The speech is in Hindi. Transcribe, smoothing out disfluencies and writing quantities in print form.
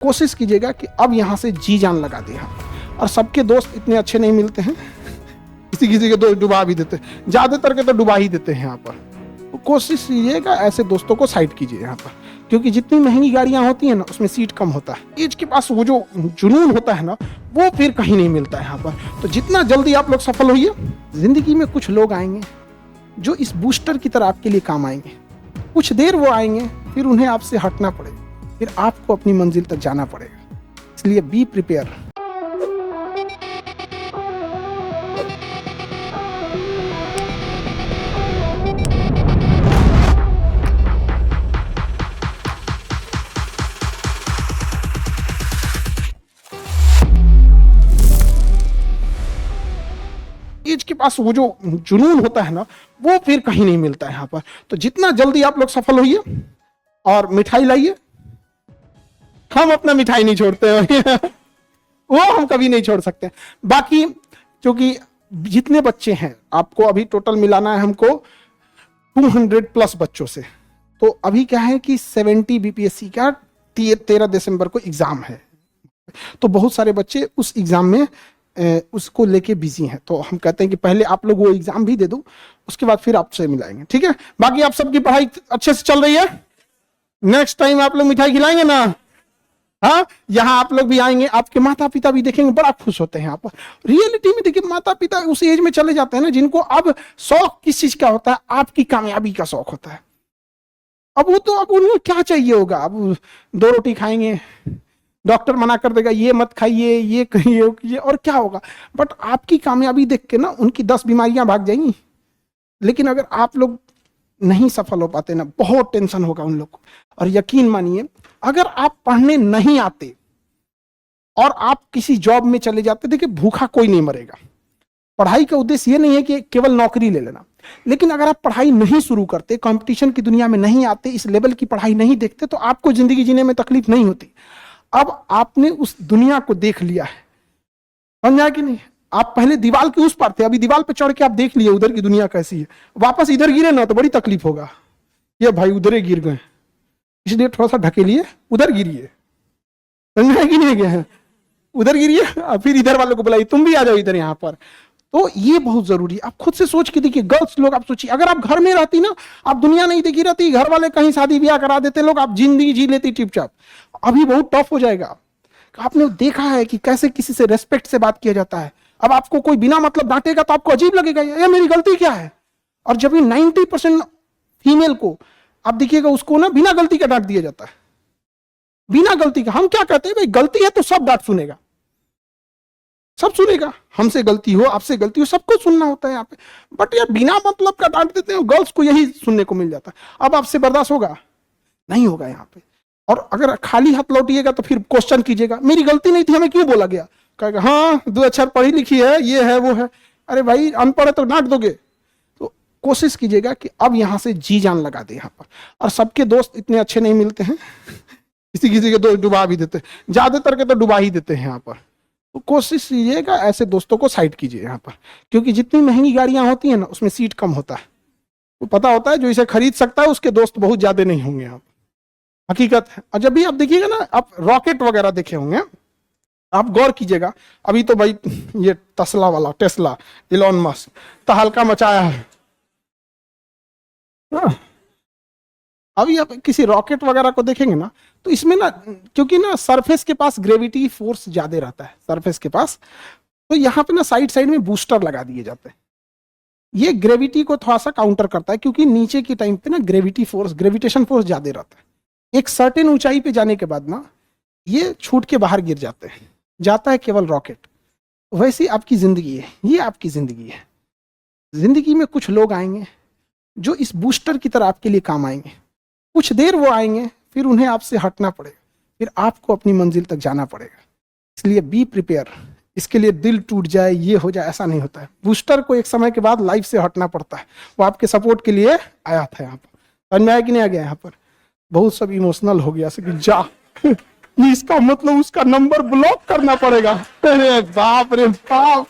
कोशिश कीजिएगा कि अब यहाँ से जी जान लगा दें हम। और सबके दोस्त इतने अच्छे नहीं मिलते हैं, किसी किसी के दोस्त डुबा भी देते हैं, ज़्यादातर के तो डुबा ही देते हैं यहाँ पर। तो कोशिश कीजिएगा ऐसे दोस्तों को साइड कीजिए यहाँ पर, क्योंकि जितनी महंगी गाड़ियाँ होती हैं ना उसमें सीट कम होता है। एज के पास वो जो जुनून होता है ना वो फिर कहीं नहीं मिलता है यहाँ पर। तो जितना जल्दी आप लोग सफल होइए। जिंदगी में कुछ लोग आएंगे जो इस बूस्टर की तरह आपके लिए काम आएंगे। कुछ देर वो आएंगे, फिर उन्हें आपसे हटना पड़ेगा, फिर आपको अपनी मंजिल तक जाना पड़ेगा। इसलिए बी प्रिपेयर। एज के पास वो जो जुनून होता है ना वो फिर कहीं नहीं मिलता है यहाँ पर। तो जितना जल्दी आप लोग सफल होइए और मिठाई लाइए। हम अपना मिठाई नहीं छोड़ते हैं वो हम कभी नहीं छोड़ सकते। बाकी क्योंकि जितने बच्चे हैं आपको अभी टोटल मिलाना है हमको 200 प्लस बच्चों से। तो अभी क्या है कि 70 बीपीएससी का 13 दिसंबर को एग्जाम है। तो बहुत सारे बच्चे उस एग्जाम में उसको लेके बिजी हैं। तो हम कहते हैं कि पहले आप लोग वो एग्जाम भी दे दो, उसके बाद फिर आपसे मिलाएंगे, ठीक है। बाकी आप सबकी पढ़ाई अच्छे से चल रही है। नेक्स्ट टाइम आप लोग मिठाई खिलाएंगे ना। हाँ, यहाँ आप लोग भी आएंगे, आपके माता पिता भी देखेंगे, बड़ा खुश होते हैं। आप रियलिटी में देखिए माता पिता उस एज में चले जाते हैं ना जिनको अब शौक किस चीज का होता है, आपकी कामयाबी का शौक होता है। अब वो तो अब उन्हें क्या चाहिए होगा, अब 2 रोटी खाएंगे, डॉक्टर मना कर देगा ये मत खाइए, ये कहिए, और क्या होगा। बट आपकी कामयाबी देख के ना उनकी 10 बीमारियां भाग जाएंगी। लेकिन अगर आप लोग नहीं सफल हो पाते ना, बहुत टेंशन होगा उन लोग को। और यकीन मानिए अगर आप पढ़ने नहीं आते और आप किसी जॉब में चले जाते, देखिए भूखा कोई नहीं मरेगा। पढ़ाई का उद्देश्य ये नहीं है कि केवल नौकरी ले लेना। लेकिन अगर आप पढ़ाई नहीं शुरू करते, कंपटीशन की दुनिया में नहीं आते, इस लेवल की पढ़ाई नहीं देखते, तो आपको जिंदगी जीने में तकलीफ नहीं होती। अब आपने उस दुनिया को देख लिया है, समझा कि नहीं। आप पहले दीवार के उस पार थे, अभी दीवार पे चढ़ के आप देख लिए उधर की दुनिया कैसी है। वापस इधर गिरे ना तो बड़ी तकलीफ होगा। ये भाई उधर ही गिर गए, इसलिए थोड़ा सा ढकेलिए, उधर गिरिए, समझा कि नहीं गए, उधर गिरिए, फिर इधर वालों को बुलाइए तुम भी आ जाओ इधर यहाँ पर। तो ये बहुत जरूरी है। आप खुद से सोच के देखिए, गर्ल्स लोग आप सोचिए, अगर आप घर में रहती ना, आप दुनिया नहीं देखी रहती, घर वाले कहीं शादी ब्याह करा देते लोग, आप जिंदगी जी लेती टिपचाप। अभी बहुत टफ हो जाएगा। आपने देखा है कि कैसे किसी से रेस्पेक्ट से बात किया जाता है। अब आपको कोई बिना मतलब डांटेगा तो आपको अजीब लगेगा, ये मेरी गलती क्या है। और जब भी 90% फीमेल को आप देखिएगा उसको ना बिना गलती का डांट दिया जाता है, बिना गलती का। हम क्या कहते हैं, भाई गलती है तो सब डांट सुनेगा, सब सुनेगा। हमसे गलती हो, आपसे गलती हो, सबको सुनना होता है यहाँ पे। बट यार बिना मतलब का डांट देते हैं, गर्ल्स को यही सुनने को मिल जाता है। अब आपसे बर्दाश्त होगा नहीं होगा यहाँ पे। और अगर खाली हाथ लौटिएगा तो फिर क्वेश्चन कीजिएगा, मेरी गलती नहीं थी, हमें क्यों बोला गया। कहेगा हाँ 2 अक्षर पढ़ी लिखी है, ये है वो है। अरे भाई अनपढ़ है तो डांट दोगे। तो कोशिश कीजिएगा कि अब यहाँ से जी जान लगा दे यहाँ पर। और सबके दोस्त इतने अच्छे नहीं मिलते हैं, किसी किसी के दोस्त डुबा भी देते हैं, ज्यादातर के तो डुबा ही देते हैं यहाँ पर। तो कोशिश कीजिएगा ऐसे दोस्तों को साइड कीजिए यहाँ पर, क्योंकि जितनी महंगी गाड़ियां होती हैं ना उसमें सीट कम होता है। तो पता होता है जो इसे खरीद सकता है उसके दोस्त बहुत ज्यादा नहीं होंगे यहाँ पर, हकीकत है। और जब भी आप देखिएगा ना, आप रॉकेट वगैरह देखे होंगे, आप गौर कीजिएगा। अभी तो भाई ये टेस्ला वाला, टेस्ला इलॉन मस्क तहलका मचाया है। अभी आप किसी रॉकेट वगैरह को देखेंगे ना तो इसमें ना, क्योंकि ना सरफेस के पास ग्रेविटी फोर्स ज्यादा रहता है सरफेस के पास, तो यहाँ पे ना साइड साइड में बूस्टर लगा दिए जाते हैं। ये ग्रेविटी को थोड़ा सा काउंटर करता है, क्योंकि नीचे की टाइम पे ना ग्रेविटेशन फोर्स ज्यादा रहता है। एक सर्टेन ऊंचाई पे जाने के बाद ना ये छूट के बाहर गिर जाते हैं, जाता है केवल रॉकेट। वैसी आपकी जिंदगी है, ये आपकी जिंदगी है। जिंदगी में कुछ लोग आएंगे जो इस बूस्टर की तरह आपके लिए काम आएंगे। कुछ देर वो आएंगे, फिर उन्हें आपसे हटना पड़ेगा, फिर आपको अपनी मंजिल तक जाना पड़ेगा। इसलिए बी प्रिपेयर। इसके लिए दिल टूट जाए, ये हो जाए, ऐसा नहीं होता है। बूस्टर को एक समय के बाद लाइफ से हटना पड़ता है। वो आपके सपोर्ट के लिए आया था यहाँ पर, समझ में आया कि नहीं आ गया। यहाँ पर बहुत सब इमोशनल हो गया कि जा इसका मतलब उसका नंबर ब्लॉक करना पड़ेगा। अरे बाप रे बाप।